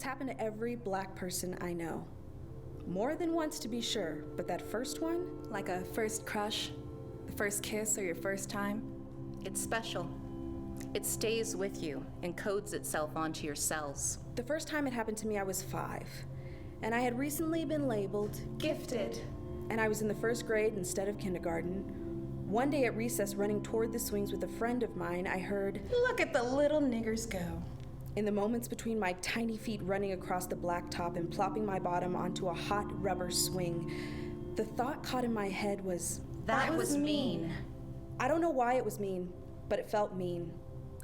It's happened to every black person I know. More than once to be sure, but that first one? Like a first crush, the first kiss, or your first time? It's special. It stays with you and codes itself onto your cells. The first time it happened to me, I was 5. And I had recently been labeled gifted. And I was in the first grade instead of kindergarten. One day at recess, running toward the swings with a friend of mine, I heard, "Look at the little niggers go." In the moments between my tiny feet running across the blacktop and plopping my bottom onto a hot rubber swing, the thought caught in my head was, That was mean. I don't know why it was mean, but it felt mean.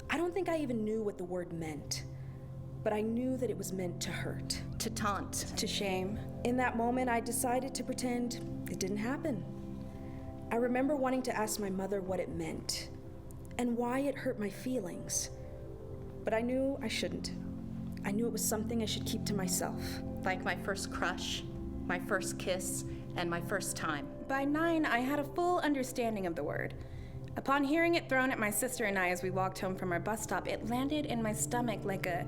I don't think I even knew what the word meant, but I knew that it was meant to hurt. To taunt. To shame. In that moment, I decided to pretend it didn't happen. I remember wanting to ask my mother what it meant and why it hurt my feelings. But I knew I shouldn't. I knew it was something I should keep to myself. Like my first crush, my first kiss, and my first time. By 9, I had a full understanding of the word. Upon hearing it thrown at my sister and I as we walked home from our bus stop, it landed in my stomach like a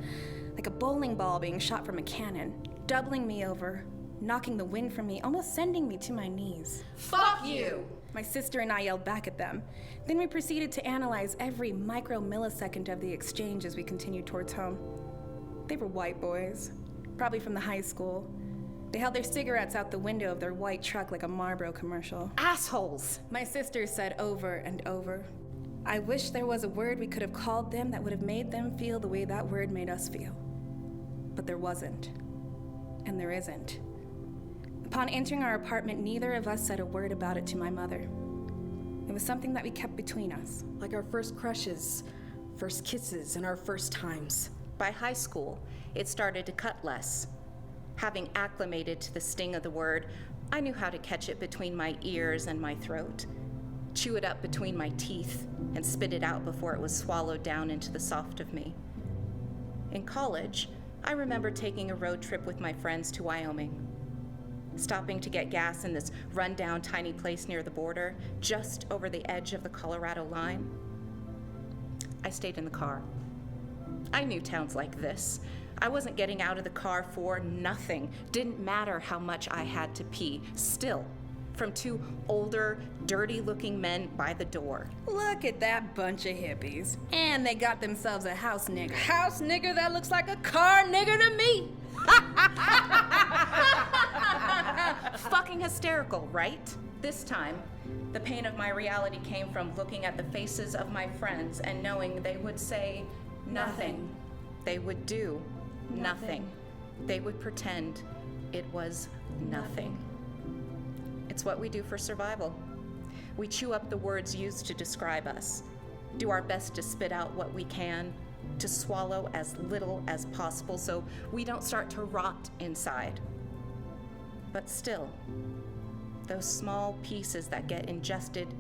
bowling ball being shot from a cannon, doubling me over, knocking the wind from me, almost sending me to my knees. Fuck you! My sister and I yelled back at them. Then we proceeded to analyze every micro-millisecond of the exchange as we continued towards home. They were white boys, probably from the high school. They held their cigarettes out the window of their white truck like a Marlboro commercial. Assholes! My sister said over and over. I wish there was a word we could have called them that would have made them feel the way that word made us feel. But there wasn't. And there isn't. Upon entering our apartment, neither of us said a word about it to my mother. It was something that we kept between us. Like our first crushes, first kisses, and our first times. By high school, it started to cut less. Having acclimated to the sting of the word, I knew how to catch it between my ears and my throat, chew it up between my teeth, and spit it out before it was swallowed down into the soft of me. In college, I remember taking a road trip with my friends to Wyoming, stopping to get gas in this rundown tiny place near the border, just over the edge of the Colorado line. I stayed in the car. I knew towns like this. I wasn't getting out of the car for nothing. Didn't matter how much I had to pee. Still, from 2 older, dirty-looking men by the door. Look at that bunch of hippies. And they got themselves a house nigger. House nigger that looks like a car nigger to me. Fucking hysterical, right? This time, the pain of my reality came from looking at the faces of my friends and knowing they would say nothing. They would do nothing. They would pretend it was nothing. It's what we do for survival. We chew up the words used to describe us, do our best to spit out what we can, to swallow as little as possible so we don't start to rot inside. But still, those small pieces that get ingested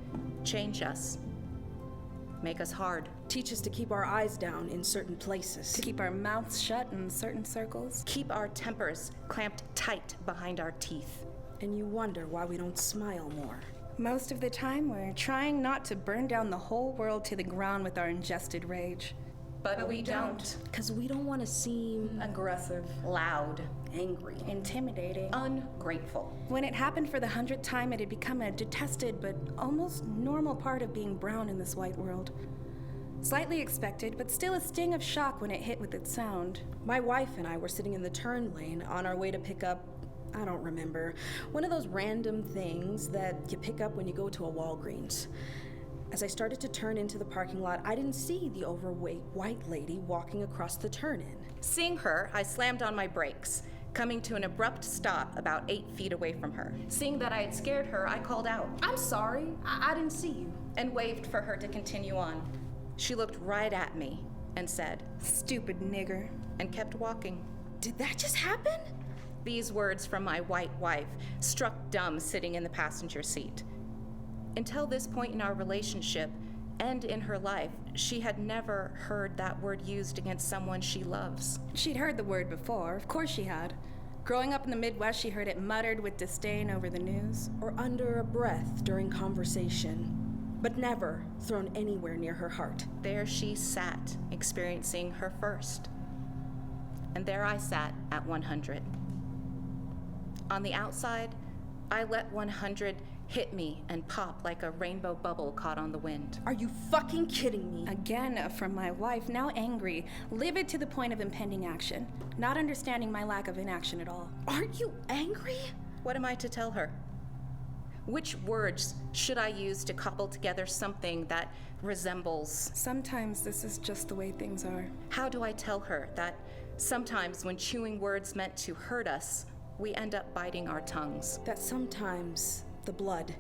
change us, make us hard. Teach us to keep our eyes down in certain places. To keep our mouths shut in certain circles. Keep our tempers clamped tight behind our teeth. And you wonder why we don't smile more. Most of the time, we're trying not to burn down the whole world to the ground with our ingested rage. But we don't. Because we don't want to seem aggressive, loud, angry, intimidating, ungrateful. When it happened for the 100th time, it had become a detested but almost normal part of being brown in this white world. Slightly expected, but still a sting of shock when it hit with its sound. My wife and I were sitting in the turn lane on our way to pick up, I don't remember, one of those random things that you pick up when you go to a Walgreens. As I started to turn into the parking lot, I didn't see the overweight white lady walking across the turn-in. Seeing her, I slammed on my brakes, coming to an abrupt stop about 8 feet away from her. Seeing that I had scared her, I called out, "I'm sorry, I didn't see you," and waved for her to continue on. She looked right at me and said, "Stupid nigger," and kept walking. Did that just happen? These words from my white wife struck dumb sitting in the passenger seat. Until this point in our relationship and in her life, she had never heard that word used against someone she loves. She'd heard the word before, of course she had. Growing up in the Midwest, she heard it muttered with disdain over the news. Or under a breath during conversation, but never thrown anywhere near her heart. There she sat, experiencing her first. and there I sat at 100. On the outside, I let 100 hit me and pop like a rainbow bubble caught on the wind. Are you fucking kidding me? Again, from my wife, now angry, livid to the point of impending action, not understanding my lack of inaction at all. Aren't you angry? What am I to tell her? Which words should I use to cobble together something that resembles? Sometimes this is just the way things are. How do I tell her that sometimes when chewing words meant to hurt us, we end up biting our tongues? That sometimes the blood,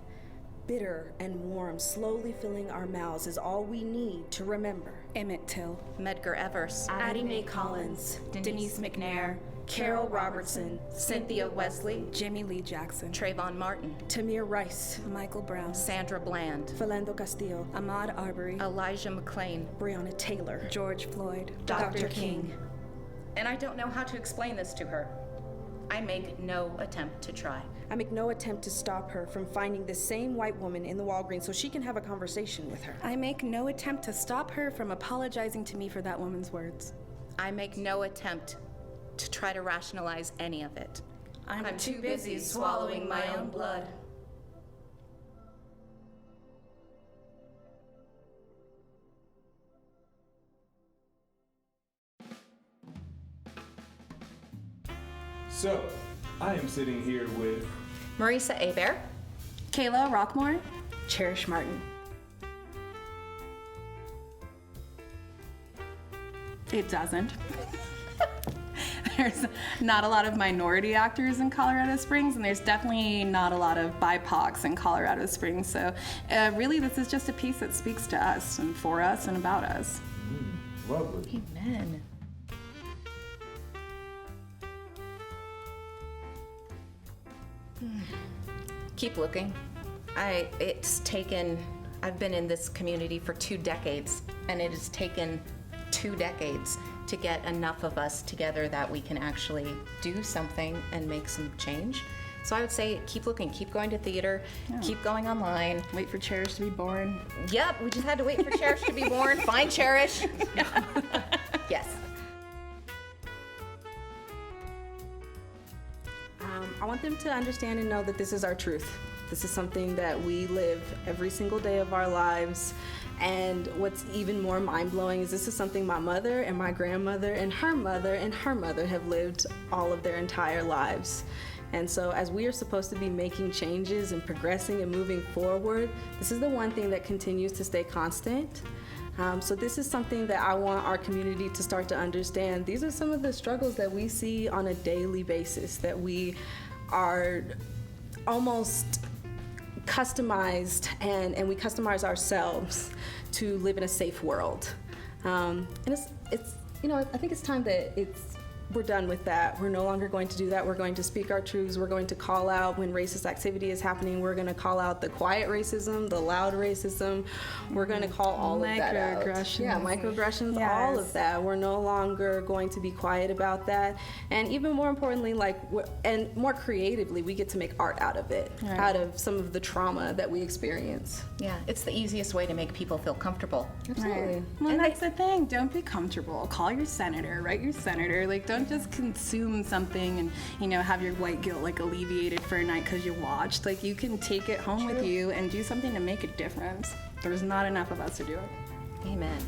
bitter and warm, slowly filling our mouths is all we need to remember. Emmett Till, Medgar Evers, Addie Mae Collins, Denise McNair, Carol Robertson, Cynthia Wesley, Jimmy Lee Jackson, Trayvon Martin, Tamir Rice, Michael Brown, Sandra Bland, Philando Castillo, Ahmaud Arbery, Elijah McClain, Breonna Taylor, George Floyd, Dr. King. And I don't know how to explain this to her. I make no attempt to try. I make no attempt to stop her from finding the same white woman in the Walgreens so she can have a conversation with her. I make no attempt to stop her from apologizing to me for that woman's words. I make no attempt to try to rationalize any of it. I'm too busy swallowing my own blood. So, I am sitting here with Marisa Hebert, Kayla Roquemore, Cheerish Martin. It doesn't. There's not a lot of minority actors in Colorado Springs, and there's definitely not a lot of BIPOCs in Colorado Springs. So really, this is just a piece that speaks to us and for us and about us. lovely. Amen. Keep looking. I've been in this community for 2 decades, and it has taken 2 decades to get enough of us together that we can actually do something and make some change. So I would say keep looking, keep going to theater, keep going online. Wait for Cheerish to be born. Yep, we just had to wait for Cheerish to be born. Find Cheerish. Yes. I want them to understand and know that this is our truth. This is something that we live every single day of our lives. And what's even more mind-blowing is this is something my mother and my grandmother and her mother have lived all of their entire lives. And so as we are supposed to be making changes and progressing and moving forward, this is the one thing that continues to stay constant. So this is something that I want our community to start to understand. These are some of the struggles that we see on a daily basis, that we are almost customized and we customize ourselves to live in a safe world. And it's I think it's time that we're done with that. We're no longer going to do that. We're going to speak our truths. We're going to call out when racist activity is happening. We're going to call out the quiet racism, the loud racism. We're going to call all of that out. Microaggressions. Yeah, microaggressions, Yes. all of that. We're no longer going to be quiet about that. And even more importantly, and more creatively, we get to make art out of it, Right. out of some of the trauma that we experience. Yeah, it's the easiest way to make people feel comfortable. Absolutely. Well, And that's the thing. Don't be comfortable. Call your senator. Write your senator. Like, don't just consume something and have your white guilt alleviated for a night because you watched. Like, you can take it home with you and do something to make a difference. There's not enough of us to do it. Amen.